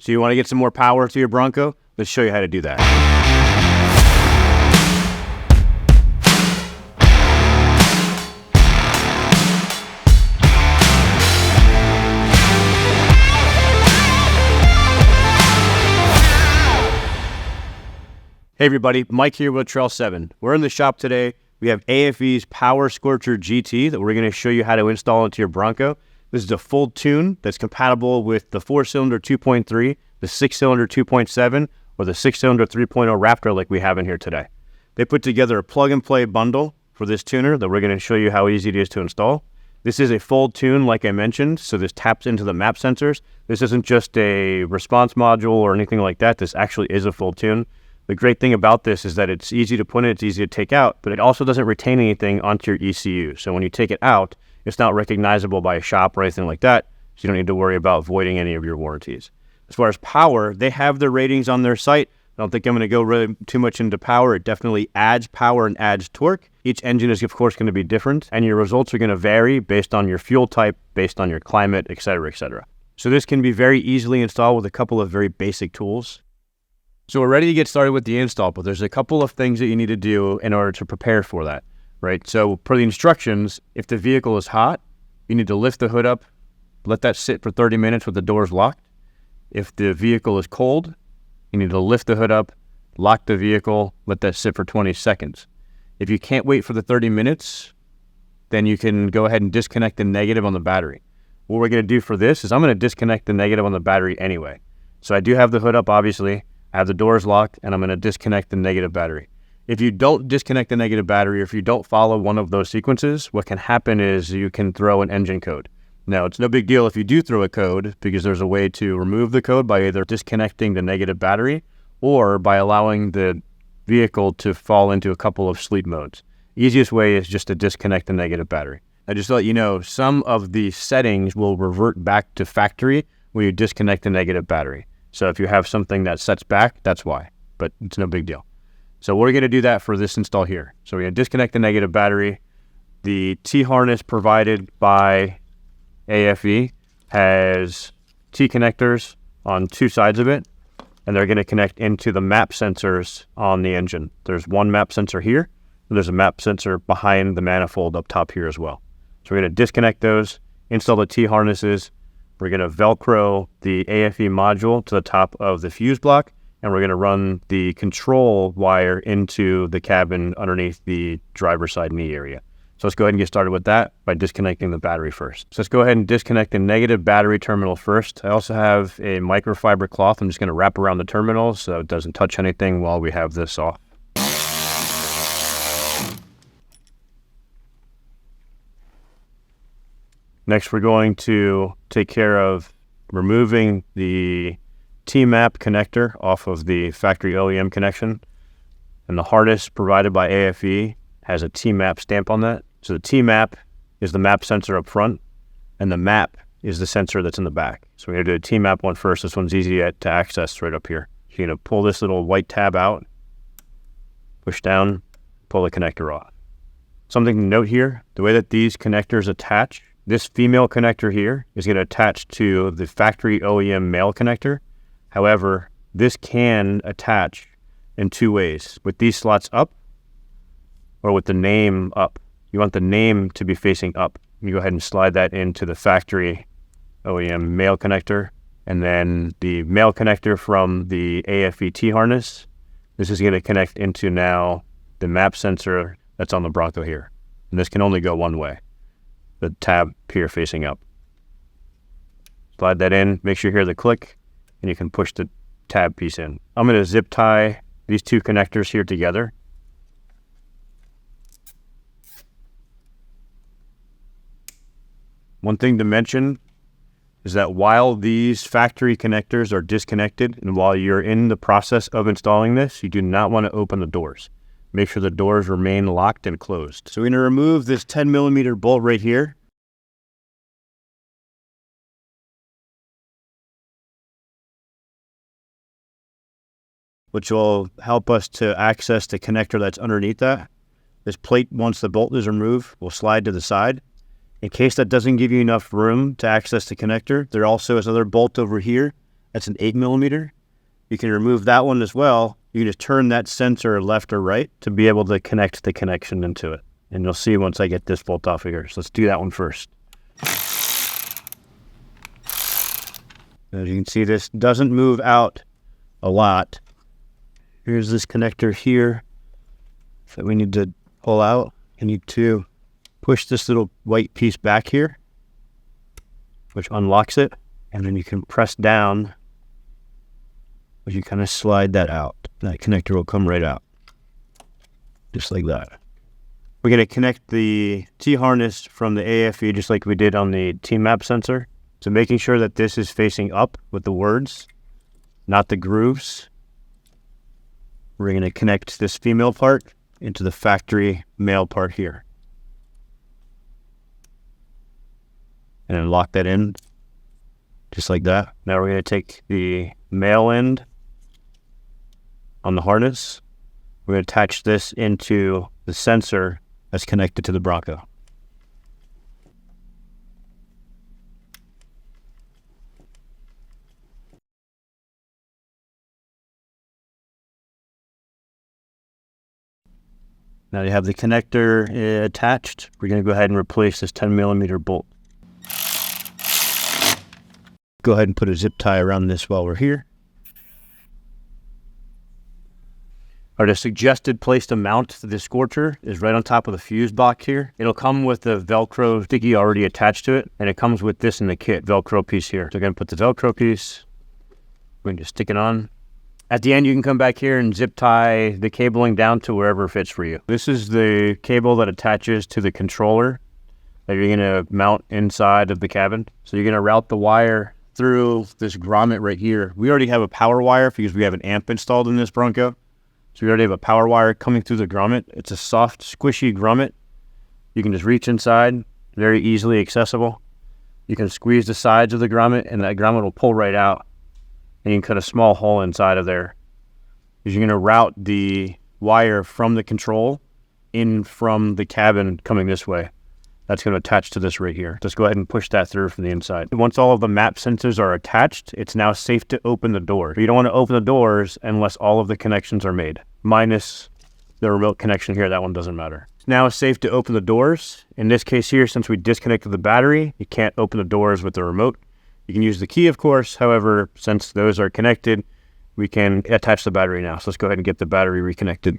So you want to get some more power to your Bronco? Let's show you how to do that. Hey everybody, Mike here with Trail 7. We're in the shop today. We have AFE's AFE Scorcher GT that we're going to show you how to install into your Bronco. This is a full tune that's compatible with the 4-cylinder 2.3, the 6-cylinder 2.7, or the 6-cylinder 3.0 Raptor like we have in here today. They put together a plug-and-play bundle for this tuner that we're going to show you how easy it is to install. This is a full tune, like I mentioned, so this taps into the map sensors. This isn't just a response module or anything like that. This actually is a full tune. The great thing about this is that it's easy to put in, it's easy to take out, but it also doesn't retain anything onto your ECU. So when you take it out, it's not recognizable by a shop or anything like that, so you don't need to worry about voiding any of your warranties. As far as power, they have their ratings on their site. I don't think I'm going to go really too much into power. It definitely adds power and adds torque. Each engine is, of course, going to be different, and your results are going to vary based on your fuel type, based on your climate, etc., etc. So this can be very easily installed with a couple of very basic tools. So we're ready to get started with the install, but there's a couple of things that you need to do in order to prepare for that, right? So per the instructions, if the vehicle is hot, you need to lift the hood up, let that sit for 30 minutes with the doors locked. If the vehicle is cold, you need to lift the hood up, lock the vehicle, let that sit for 20 seconds. If you can't wait for the 30 minutes, then you can go ahead and disconnect the negative on the battery. What we're going to do for this is I'm going to disconnect the negative on the battery anyway. So I do have the hood up, obviously. I have the doors locked, and I'm going to disconnect the negative battery. If you don't disconnect the negative battery, or if you don't follow one of those sequences, what can happen is you can throw an engine code. Now, it's no big deal if you do throw a code, because there's a way to remove the code by either disconnecting the negative battery or by allowing the vehicle to fall into a couple of sleep modes. Easiest way is just to disconnect the negative battery. Now, just to let you know, some of the settings will revert back to factory when you disconnect the negative battery. So if you have something that sets back, that's why, but it's no big deal. So we're going to do that for this install here. So we're going to disconnect the negative battery. The T-harness provided by AFE has T-connectors on two sides of it, and they're going to connect into the map sensors on the engine. There's one map sensor here, and there's a map sensor behind the manifold up top here as well. So we're going to disconnect those, install the T-harnesses. We're going to Velcro the AFE module to the top of the fuse block, and we're going to run the control wire into the cabin underneath the driver's side knee area. So let's go ahead and get started with that by disconnecting the battery first. So let's go ahead and disconnect the negative battery terminal first. I also have a microfiber cloth I'm just going to wrap around the terminal so it doesn't touch anything while we have this off. Next, we're going to take care of removing the T-map connector off of the factory OEM connection. And the harness provided by AFE has a T-map stamp on that. So the T-map is the map sensor up front, and the map is the sensor that's in the back. So we're going to do the T-map one first. This one's easy to access right up here. So you're going to pull this little white tab out, push down, pull the connector off. Something to note here, the way that these connectors attach, this female connector here is going to attach to the factory OEM male connector. However, this can attach in two ways, with these slots up or with the name up. You want the name to be facing up. You go ahead and slide that into the factory OEM male connector, and then the male connector from the AFE T-harness. This is going to connect into now the map sensor that's on the Bronco here. And this can only go one way. The tab here facing up. Slide that in, make sure you hear the click, and you can push the tab piece in. I'm going to zip tie these two connectors here together. One thing to mention is that while these factory connectors are disconnected and while you're in the process of installing this, you do not want to open the doors. Make sure the doors remain locked and closed. So we're going to remove this 10mm bolt right here. Which will help us to access the connector that's underneath that. This plate, once the bolt is removed, will slide to the side. In case that doesn't give you enough room to access the connector, there also is another bolt over here That's an 8mm. You can remove that one as well. You can just turn that sensor left or right to be able to connect the connection into it. And you'll see once I get this bolt off of here. So let's do that one first. As you can see, this doesn't move out a lot. Here's this connector here that we need to pull out. You need to push this little white piece back here, which unlocks it. And then you can press down, as you kind of slide that out. That connector will come right out, just like that. We're going to connect the T-harness from the AFE just like we did on the T-map sensor. So making sure that this is facing up with the words, not the grooves. We're going to connect this female part into the factory male part here. And then lock that in, just like that. Now we're going to take the male end on the harness. We're going to attach this into the sensor that's connected to the Bronco. Now you have the connector attached. We're going to go ahead and replace this 10mm bolt. Go ahead and put a zip tie around this while we're here. The suggested place to mount the Scorcher is right on top of the fuse box here. It'll come with the Velcro sticky already attached to it, and it comes with this in the kit, Velcro piece here. So we're going to put the Velcro piece, we're going to just stick it on. At the end, you can come back here and zip tie the cabling down to wherever fits for you. This is the cable that attaches to the controller that you're going to mount inside of the cabin. So you're going to route the wire through this grommet right here. We already have a power wire because we have an amp installed in this Bronco. So we already have a power wire coming through the grommet. It's a soft, squishy grommet. You can just reach inside, very easily accessible. You can squeeze the sides of the grommet and that grommet will pull right out. And you can cut a small hole inside of there. Because you're going to route the wire from the control in from the cabin coming this way. That's going to attach to this right here. Just go ahead and push that through from the inside. Once all of the map sensors are attached, it's now safe to open the door. You don't want to open the doors unless all of the connections are made, minus the remote connection here. That one doesn't matter. Now it's safe to open the doors. In this case here, since we disconnected the battery, you can't open the doors with the remote. You can use the key, of course. However, since those are connected, we can attach the battery now. So let's go ahead and get the battery reconnected.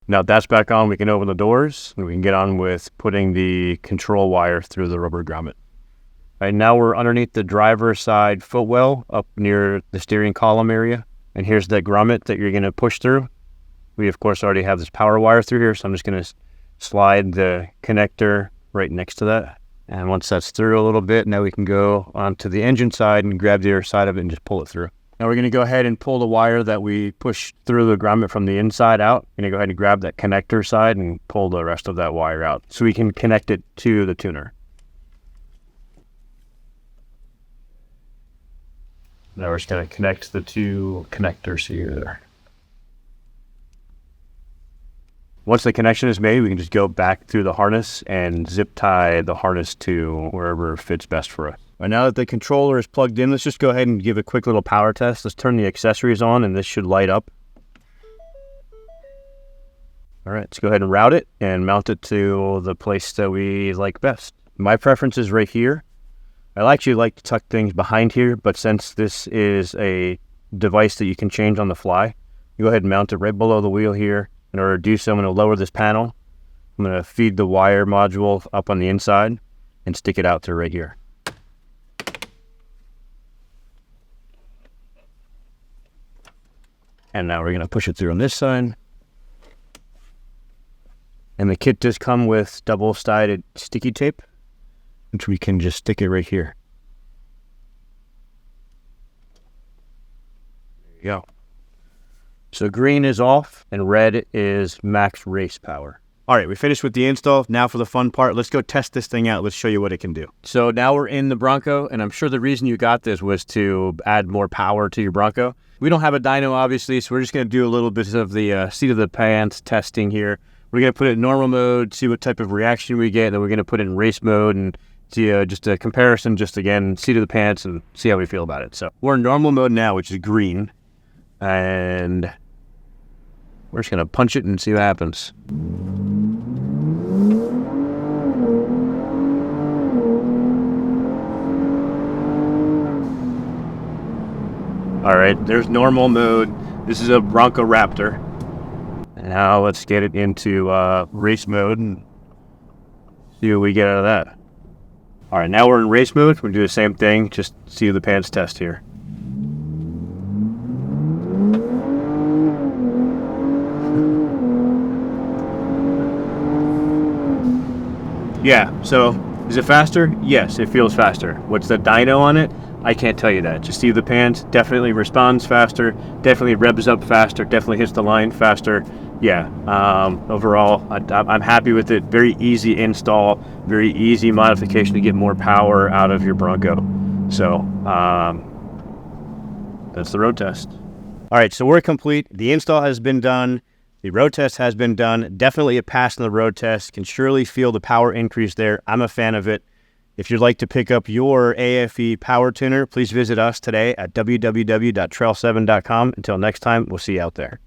Now that's back on, we can open the doors and we can get on with putting the control wire through the rubber grommet. All right, now we're underneath the driver's side footwell up near the steering column area. And here's that grommet that you're going to push through. We, of course, already have this power wire through here, so I'm just going to slide the connector right next to that. And once that's through a little bit, now we can go onto the engine side and grab the other side of it and just pull it through. Now we're going to go ahead and pull the wire that we pushed through the grommet from the inside out. We're going to go ahead and grab that connector side and pull the rest of that wire out so we can connect it to the tuner. Now we're just going to connect the two connectors here. Once the connection is made, we can just go back through the harness and zip tie the harness to wherever fits best for us. All right, now that the controller is plugged in, let's just go ahead and give a quick little power test. Let's turn the accessories on and this should light up. All right, let's go ahead and route it and mount it to the place that we like best. My preference is right here. I actually like to tuck things behind here, but since this is a device that you can change on the fly, you go ahead and mount it right below the wheel here. In order to do so, I'm going to lower this panel. I'm going to feed the wire module up on the inside and stick it out to right here. And now we're going to push it through on this side. And the kit does come with double-sided sticky tape, which we can just stick it right here. There you go. So green is off and red is max race power. All right, we finished with the install. Now for the fun part, let's go test this thing out. Let's show you what it can do. So now we're in the Bronco, and I'm sure the reason you got this was to add more power to your Bronco. We don't have a dyno, obviously, so we're just going to do a little bit of the seat of the pants testing here. We're going to put it in normal mode, see what type of reaction we get, and then we're going to put it in race mode and just a comparison, just again, seat of the pants and see how we feel about it. So we're in normal mode now, which is green, and we're just gonna punch it and see what happens. All right, there's normal mode. This is a Bronco Raptor. Now let's get it into race mode and see what we get out of that. All right, now we're in race mode. We'll do the same thing, just see the pants test here. Yeah, so is it faster? Yes, it feels faster. What's the dyno on it? I can't tell you that. Just see the pants, definitely responds faster, definitely revs up faster, definitely hits the line faster. Yeah, overall, I'm happy with it. Very easy install, very easy modification to get more power out of your Bronco. So that's the road test. All right, so we're complete. The install has been done. The road test has been done. Definitely a pass on the road test. Can surely feel the power increase there. I'm a fan of it. If you'd like to pick up your AFE power tuner, please visit us today at www.trail7.com. Until next time, we'll see you out there.